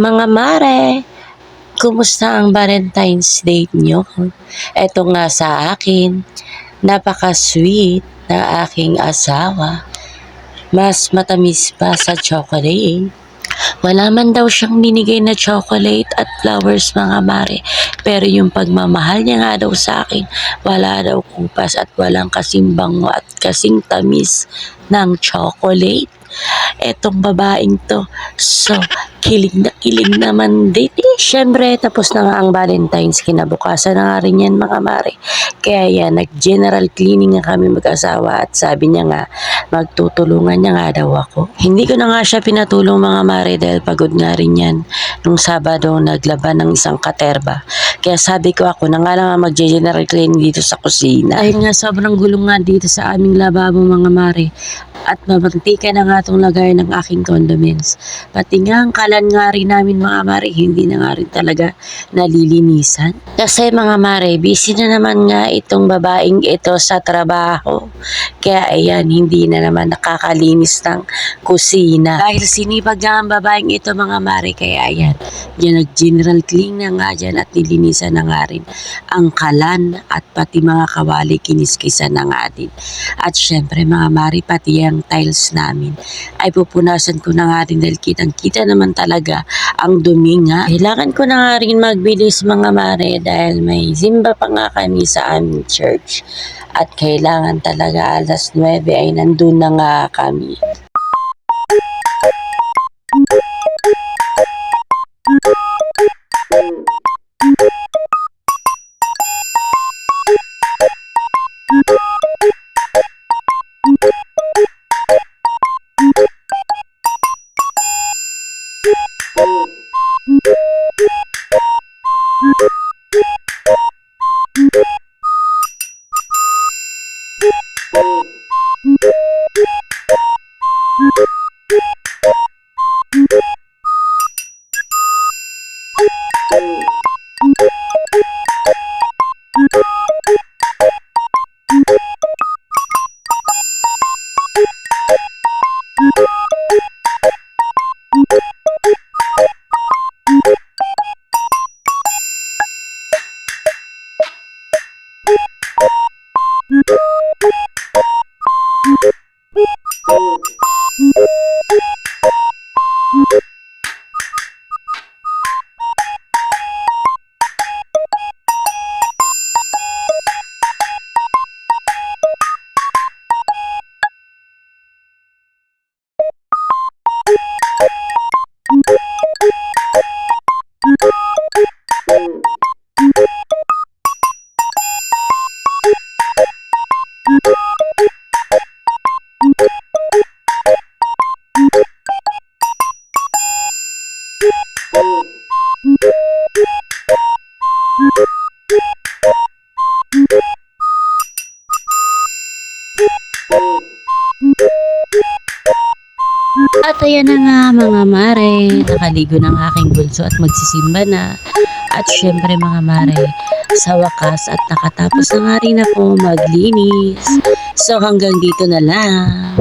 Mga mare, kumusta ang Valentine's Day niyo? Eto nga sa akin, napaka-sweet ng aking asawa. Mas matamis pa sa chocolate. Wala man daw siyang binigay na chocolate at flowers mga mare. Pero yung pagmamahal niya nga daw sa akin, wala daw kupas at walang kasing bango at kasing tamis ng chocolate. Etong babaeng to, so kilig na kilig naman din. Syempre, tapos na nga ang Valentine's, kinabukasan na nga rin yan mga mare. Kaya yan, nag-general cleaning nga kami mag-asawa at sabi niya nga, magtutulungan niya nga daw ako. Hindi ko na nga siya pinatulong mga mare dahil pagod nga rin yan. Nung Sabado, naglaban ng isang katerba. Kaya sabi ko ako na nga lang mag-general cleaning dito sa kusina. Dahil nga sobrang gulong nga dito sa aming lababo mga mare. At mamantika na nga itong lagay ng aking condiments. Pati nga ang kalan nga rin namin mga mare, hindi na nga rin talaga nalilinisan. Kasi mga mare, busy na naman nga itong babaeng ito sa trabaho. Kaya ayan, hindi na naman nakakalinis ng kusina. Dahil sinipag nga ang babaeng ito mga mare, kaya ayan, yan nag-general clean na nga dyan at nilinisan na nga rin ang kalan at pati mga kawali kiniskisan na nga din. At syempre mga mare, pati ang tiles namin ay pupunasan ko na nga rin dahil kitang-kita naman talaga ang dumi nga. Kailangan ko na nga rin magbilis mga mare dahil may zimba pa nga kami sa aming church at kailangan talaga 9:00 ay nandun na nga kami. At ayan na nga mga mare, nakaligo ng aking bunso at magsisimba na. At syempre mga mare, sa wakas at nakatapos na nga rin ako maglinis. So hanggang dito na lang.